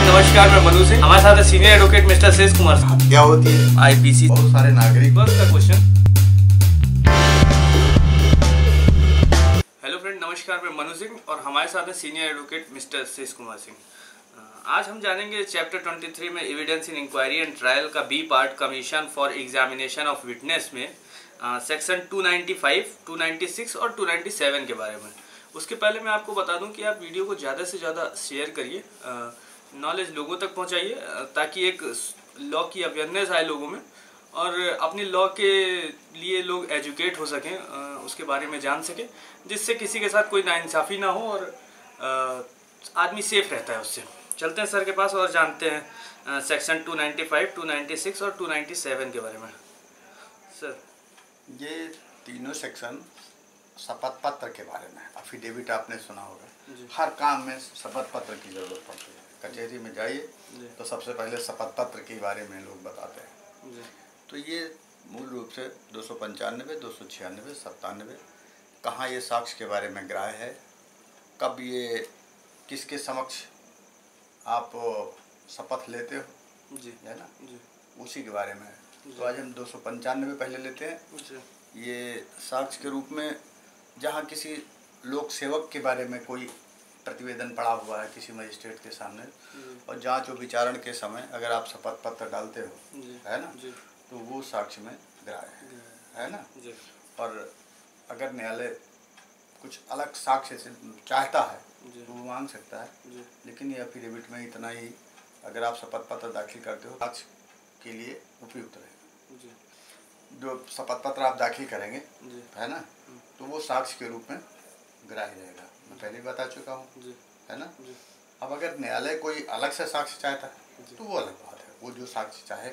नमस्कार, मैं मनु सिंह। हमारे साथ है सीनियर एडवोकेट मिस्टर शेष कुमार। क्या होती है आईपीसी, बहुत सारे नागरिक बस का क्वेश्चन। हेलो फ्रेंड, नमस्कार, मैं मनु सिंह और हमारे साथ है सीनियर एडवोकेट मिस्टर शेष कुमार सिंह। आज हम जानेंगे चैप्टर 23 में evidence in inquiry and trial का B part commission for examination of witness में सेक्शन 295, 296 और 297 के बारे में। उसके पहले मैं आपको बता दूं कि आप वीडियो को ज़्यादा से ज़्यादा शेयर करिए, नॉलेज लोगों तक पहुंचाइए, ताकि एक लॉ की अवेयरनेस आए लोगों में और अपने लॉ के लिए लोग एजुकेट हो सकें, उसके बारे में जान सकें, जिससे किसी के साथ कोई नाइंसाफ़ी ना हो और आदमी सेफ रहता है उससे। चलते हैं सर के पास और जानते हैं सेक्शन 295, 296 और 297 के बारे में। सर, ये तीनों सेक्शन शपथ पत्र के बारे में। अफिडेविट आपने सुना होगा, हर काम में शपथ पत्र की जरूरत पड़ती है। कचहरी में जाइए तो सबसे पहले शपथ पत्र के बारे में लोग बताते हैं। तो ये मूल रूप से 295, 296, 97 कहाँ ये साक्ष्य के बारे में ग्राह्य है, कब ये किसके समक्ष आप शपथ लेते हो, जी है ना, उसी के बारे में है। तो आज हम 295 पहले लेते हैं। ये साक्ष्य के रूप में जहाँ किसी लोक सेवक के बारे में कोई प्रतिवेदन पड़ा हुआ है किसी मजिस्ट्रेट के सामने, और जांच और विचारण के समय अगर आप शपथ पत्र डालते हो, है ना, तो वो साक्ष्य में ग्राह्य है ना। और अगर न्यायालय कुछ अलग साक्ष्य से चाहता है तो वो मांग सकता है, लेकिन ये एफिडेविट में इतना ही अगर आप शपथ पत्र दाखिल करते हो साक्ष्य के लिए उपयुक्त रहेगा। जो शपथ पत्र आप दाखिल करेंगे, है ना, तो वो साक्ष्य के रूप में ग्राह्य रहेगा। मैं पहले बता चुका हूँ, है ना। अब अगर न्यायालय कोई अलग से साक्ष्य चाहता है तो वो अलग बात है। वो जो साक्ष्य चाहे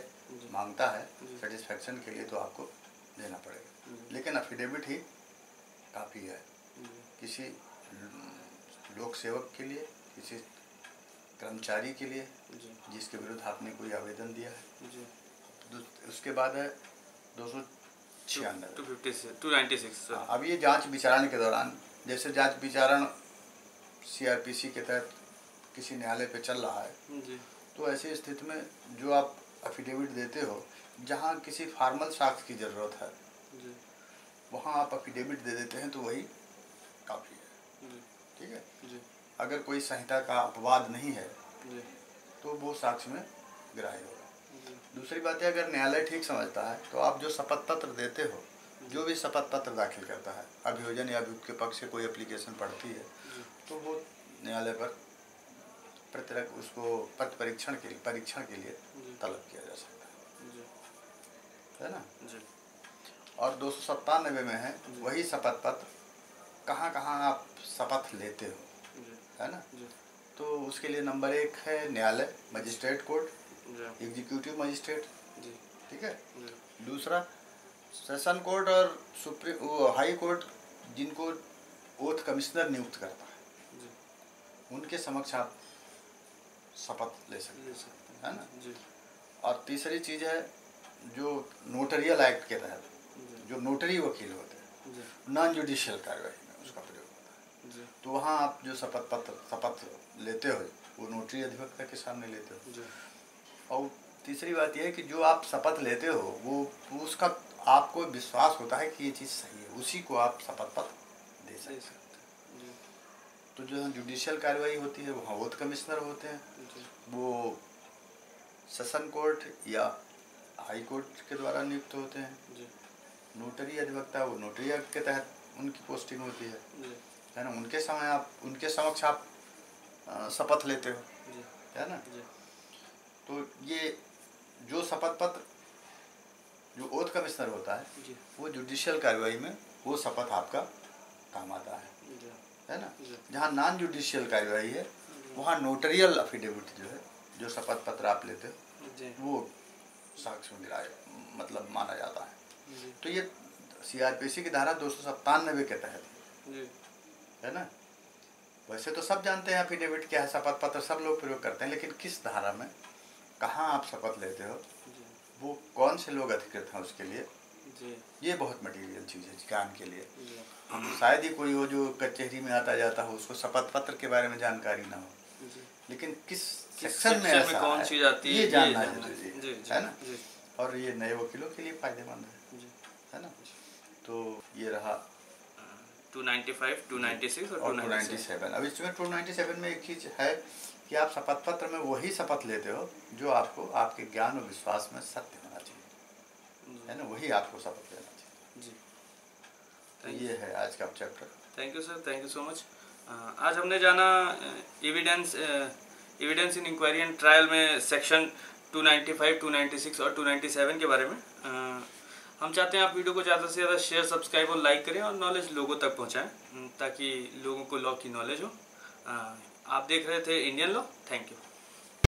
मांगता है सेटिस्फैक्शन के लिए तो आपको देना पड़ेगा, लेकिन एफिडेविट ही काफ़ी है किसी लोक सेवक के लिए, किसी कर्मचारी के लिए जिसके विरुद्ध आपने कोई आवेदन दिया है। उसके बाद है 296। अब ये जांच विचारण के दौरान, जैसे जांच विचारण सीआरपीसी के तहत किसी न्यायालय पे चल रहा है, तो ऐसी स्थिति में जो आप एफिडेविट देते हो, जहाँ किसी फॉर्मल साक्ष्य की ज़रूरत है वहाँ आप एफिडेविट दे देते हैं तो वही काफ़ी है। ठीक है, अगर कोई संहिता का अपवाद नहीं है तो वो साक्ष्य में ग्राह्य होगा। दूसरी बात है, अगर न्यायालय ठीक समझता है तो आप जो शपथ पत्र देते हो, जो भी शपथ पत्र दाखिल करता है, अभियोजन या अभियुक्त के पक्ष से कोई एप्लीकेशन पड़ती है, तो वो न्यायालय पर उसको पत्र परीक्षण के लिए तलब किया जा सकता है ना। और 297 में है वही शपथ पत्र कहाँ कहाँ आप शपथ लेते हो, है ना। तो उसके लिए नंबर 1 है न्यायालय, मजिस्ट्रेट कोर्ट, एग्जीक्यूटिव मजिस्ट्रेट, ठीक है। दूसरा सेशन कोर्ट और हाई कोर्ट, जिनको ओथ कमिश्नर नियुक्त करता है, उनके समक्ष आप शपथ ले सकते हैं, है ना। और तीसरी चीज़ है जो नोटरियल एक्ट के तहत जो नोटरी वकील होते हैं, नॉन जुडिशियल कार्रवाई में उसका प्रयोग होता है। तो वहाँ आप जो शपथ लेते हो वो नोटरी अधिवक्ता के सामने लेते हो। और तीसरी बात यह है कि जो आप शपथ लेते हो वो उसका आपको विश्वास होता है कि ये चीज़ सही है, उसी को आप शपथ पत्र दे सकते हैं। तो जो जुडिशियल कार्रवाई होती है वहाँ ओथ कमिश्नर होते हैं, वो सेशन कोर्ट या हाई कोर्ट के द्वारा नियुक्त होते हैं। नोटरी अधिवक्ता वो नोटरी एक्ट के तहत उनकी पोस्टिंग होती है ना। उनके समक्ष आप शपथ लेते हो, है ना। तो ये जो शपथ पत्र जो ओथ कमिश्नर होता है वो जुडिशियल कार्रवाई में वो शपथ आपका काम आता है ना। जहाँ नॉन जुडिशियल कार्रवाई है वहाँ नोटरियल एफिडेविट जो है, जो शपथ पत्र आप लेते हो, वो साक्ष्य में ग्राह्य मतलब माना जाता है। तो ये सीआरपीसी की धारा 297 के तहत है ना। वैसे तो सब जानते हैं एफिडेविट क्या है, शपथ पत्र सब लोग प्रयोग करते हैं, लेकिन किस धारा में कहाँ आप शपथ लेते हो, वो कौन से लोग अधिकृत हैं उसके लिए, ये बहुत मटेरियल चीज़ है ज्ञान के लिए। शायद ही कोई हो जो कचहरी में आता जाता हो उसको शपथ पत्र के बारे में जानकारी ना हो, लेकिन किस सेक्शन में ऐसा कौन सी जाती है ये जानना जरूरी है ना। और ये नए वकीलों के लिए फायदेमंद है ना। तो ये रहा 295, 296 और 297। अब इसमें 297 में एक चीज़ है कि आप शपथ पत्र में वही शपथ लेते हो जो आपको आपके ज्ञान और विश्वास में सत्य होना चाहिए, है ना, वही आपको शपथ लेना चाहिए जी। तो ये है आज का chapter. Thank you sir, thank you so much. आज हमने जाना evidence in inquiry and trial में सेक्शन 295, 296 और 297 के बारे में। हम चाहते हैं आप वीडियो को ज़्यादा से ज़्यादा शेयर, सब्सक्राइब और लाइक करें और नॉलेज लोगों तक पहुंचाएं ताकि लोगों को लॉ की नॉलेज हो। आप देख रहे थे इंडियन लॉ। Thank you.